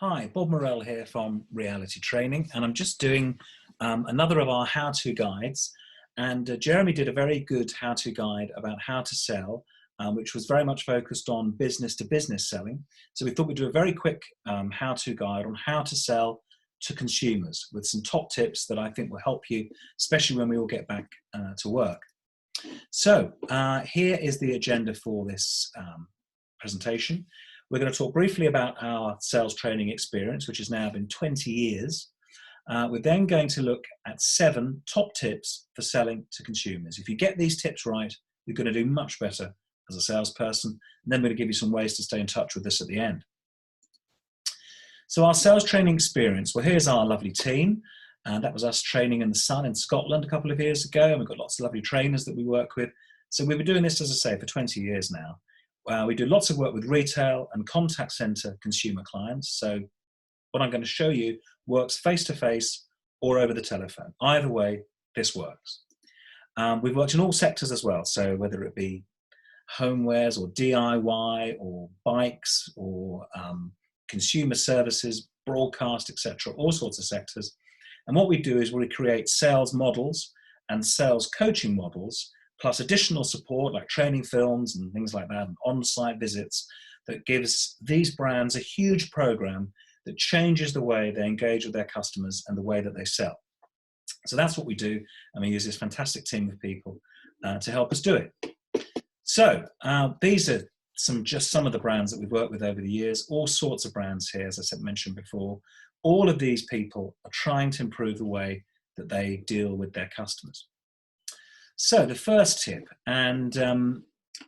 Hi, Bob Morell here from Reality Training, and I'm just doing another of our how-to guides. And Jeremy did a very good how-to guide about how to sell, which was very much focused on business-to-business selling. So we thought we'd do a very quick how-to guide on how to sell to consumers with some top tips that I think will help you, especially when we all get back to work. So here is the agenda for this presentation. We're going to talk briefly about our sales training experience, which has now been 20 years. We're then going to look at 7 top tips for selling to consumers. If you get these tips right, you're going to do much better as a salesperson. And then we're going to give you some ways to stay in touch with us at the end. So our sales training experience, well, here's our lovely team. That was us training in the sun in Scotland a couple of years ago. And we've got lots of lovely trainers that we work with. So we've been doing this, as I say, for 20 years now. We do lots of work with retail and contact center consumer clients. So what I'm going to show you works face-to-face or over the telephone. Either way, this works. We've worked in all sectors as well. So whether it be homewares or DIY or bikes or consumer services, broadcast, etc., all sorts of sectors. And what we do is we create sales models and sales coaching models, plus additional support like training films and things like that, and on-site visits, that gives these brands a huge program that changes the way they engage with their customers and the way that they sell. So that's what we do, and we use this fantastic team of people to help us do it. So these are just some of the brands that we've worked with over the years, all sorts of brands here, as I mentioned before. All of these people are trying to improve the way that they deal with their customers. So the first tip, and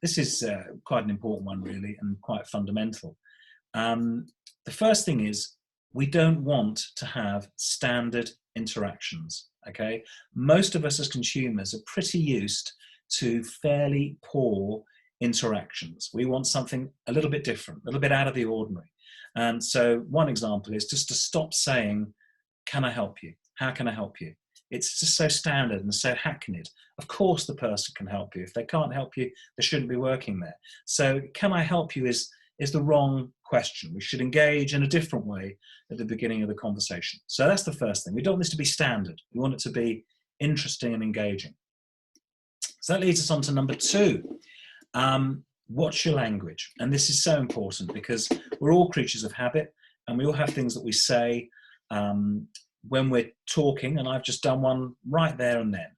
this is quite an important one really, and quite fundamental. The first thing is, we don't want to have standard interactions, okay? Most of us as consumers are pretty used to fairly poor interactions. We want something a little bit different, a little bit out of the ordinary. And so one example is just to stop saying, "Can I help you? How can I help you?" It's just so standard and so hackneyed. Of course the person can help you. If they can't help you, they shouldn't be working there. So "can I help you" is the wrong question. We should engage in a different way at the beginning of the conversation. So that's the first thing. We don't want this to be standard. We want it to be interesting and engaging. So that leads us on to number 2. Watch your language. And this is so important because we're all creatures of habit, and we all have things that we say when we're talking, and I've just done one right there and then.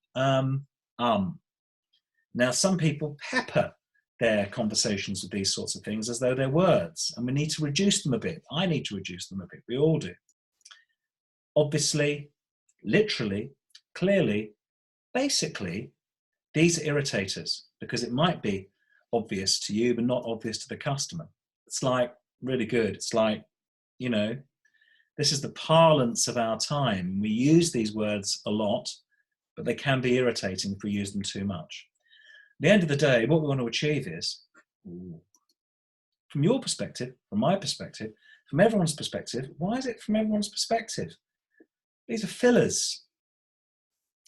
Now, some people pepper their conversations with these sorts of things as though they're words, and we need to reduce them a bit. I need to reduce them a bit. We all do. Obviously, literally, clearly, basically, these are irritators because it might be obvious to you, but not obvious to the customer. It's like really good. It's like, you know, this is the parlance of our time. We use these words a lot, but they can be irritating if we use them too much. At the end of the day, what we want to achieve is, from your perspective, from my perspective, from everyone's perspective. Why is it from everyone's perspective? These are fillers.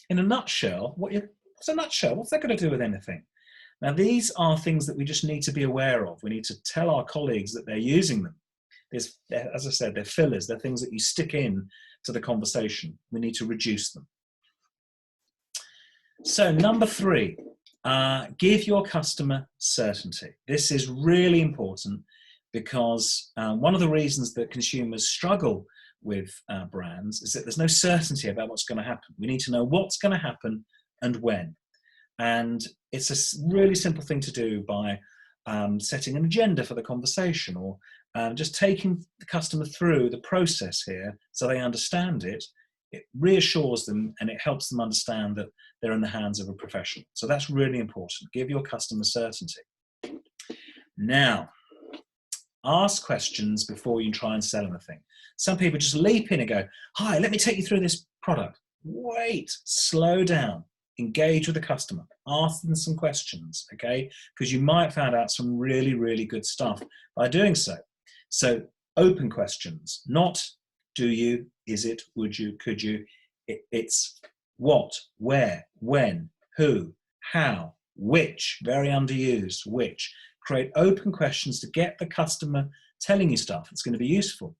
In a nutshell, what's a nutshell? What's that going to do with anything? Now, these are things that we just need to be aware of. We need to tell our colleagues that they're using them. As I said, they're fillers. They're things that you stick in to the conversation. We need to reduce them. So number 3, give your customer certainty. This is really important because one of the reasons that consumers struggle with brands is that there's no certainty about what's going to happen. We need to know what's going to happen and when. And it's a really simple thing to do by setting an agenda for the conversation, or just taking the customer through the process here so they understand it. It reassures them and it helps them understand that they're in the hands of a professional. So that's really important. Give your customer certainty. Now, ask questions before you try and sell anything. Some people just leap in and go, "Hi, let me take you through this product." Wait, slow down. Engage with the customer. Ask them some questions, okay? Because you might find out some really, really good stuff by doing so. So open questions, not do you, is it, would you, could you. It's what, where, when, who, how, which, very underused, which. Create open questions to get the customer telling you stuff that's going to be useful.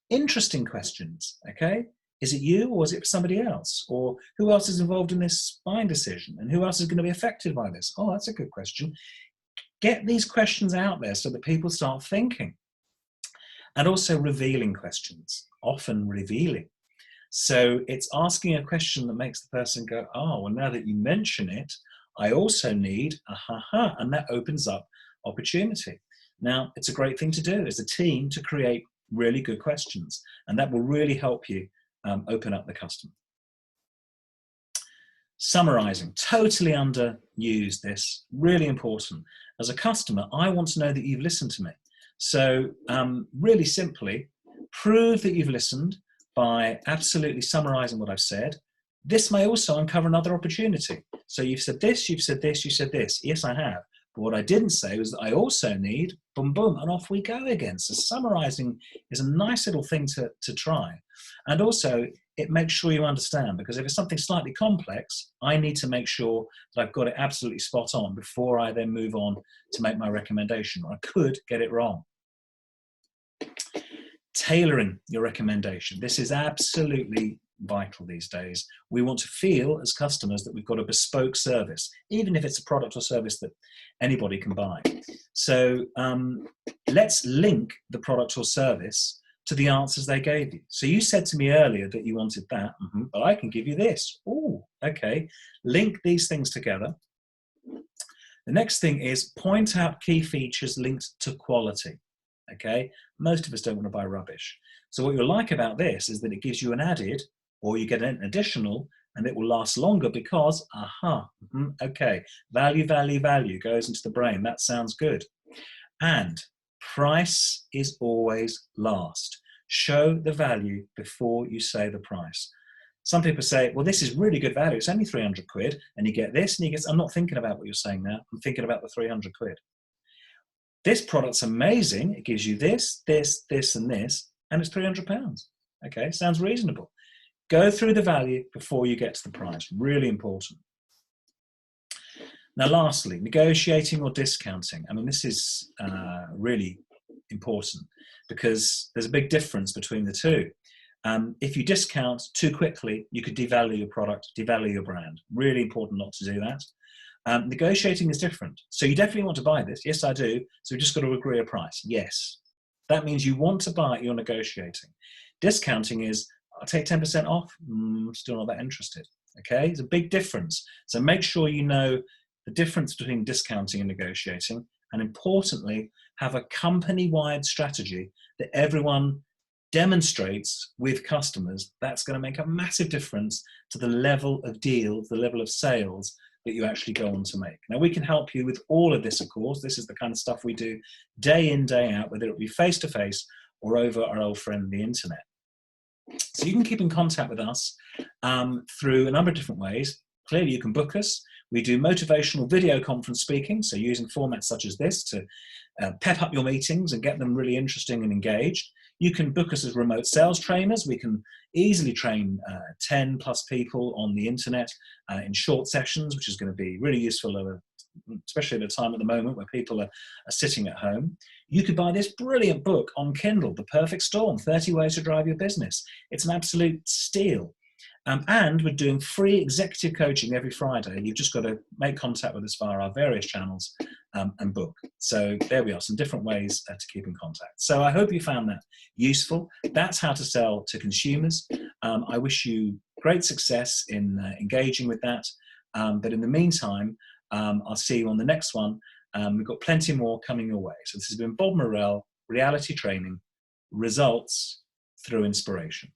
Interesting questions, okay? Is it you or is it somebody else? Or who else is involved in this buying decision? And who else is going to be affected by this? Oh, that's a good question. Get these questions out there so that people start thinking. And also revealing questions, often revealing. So it's asking a question that makes the person go, oh, well, now that you mention it, I also need a ha-ha, and that opens up opportunity. Now, it's a great thing to do as a team to create really good questions, and that will really help you open up the customer. Summarizing, totally underused this, really important. As a customer, I want to know that you've listened to me. So really simply, prove that you've listened by absolutely summarizing what I've said. This may also uncover another opportunity. So you've said this, you've said this, you said this. Yes, I have. But what I didn't say was that I also need, boom, boom, and off we go again. So summarizing is a nice little thing to try. And also, it makes sure you understand, because if it's something slightly complex, I need to make sure that I've got it absolutely spot on before I then move on to make my recommendation, or I could get it wrong. Tailoring your recommendation. This is absolutely vital these days. We want to feel as customers that we've got a bespoke service, even if it's a product or service that anybody can buy. So let's link the product or service to the answers they gave you. So you said to me earlier that you wanted that, but I can give you this. Oh, okay. Link these things together. The next thing is point out key features linked to quality. Okay, most of us don't want to buy rubbish. So what you'll like about this is that it gives you an added, or you get an additional, and it will last longer because, okay, value, value, value goes into the brain. That sounds good. And price is always last. Show the value before you say the price. Some people say, well, this is really good value. It's only 300 quid, and you get this, and you get, I'm not thinking about what you're saying now. I'm thinking about the 300 quid. This product's amazing. It gives you this, this, this, and this, and it's £300. Okay, sounds reasonable. Go through the value before you get to the price. Really important. Now, lastly, negotiating or discounting. I mean, this is really important because there's a big difference between the two. If you discount too quickly, you could devalue your product, devalue your brand. Really important not to do that. Negotiating is different. So you definitely want to buy this. Yes, I do. So we've just got to agree a price. Yes. That means you want to buy it, you're negotiating. Discounting is, I'll take 10% off. Still not that interested. Okay, it's a big difference. So make sure you know the difference between discounting and negotiating. And importantly, have a company-wide strategy that everyone demonstrates with customers. That's going to make a massive difference to the level of deals, the level of sales that you actually go on to make. Now, we can help you with all of this, of course. This is the kind of stuff we do day in, day out, whether it be face-to-face or over our old friend, the internet. So you can keep in contact with us through a number of different ways. Clearly, you can book us. We do motivational video conference speaking, so using formats such as this to pep up your meetings and get them really interesting and engaged. You can book us as remote sales trainers. We can easily train 10 plus people on the internet in short sessions, which is going to be really useful, especially at a time at the moment where people are sitting at home. You could buy this brilliant book on Kindle, The Perfect Storm, 30 Ways to Drive Your Business. It's an absolute steal. And we're doing free executive coaching every Friday. You've just got to make contact with us via our various channels and book. So there we are, some different ways to keep in contact. So I hope you found that useful. That's how to sell to consumers. I wish you great success in engaging with that. But in the meantime, I'll see you on the next one. We've got plenty more coming your way. So this has been Bob Morrell, Reality Training, Results through Inspiration.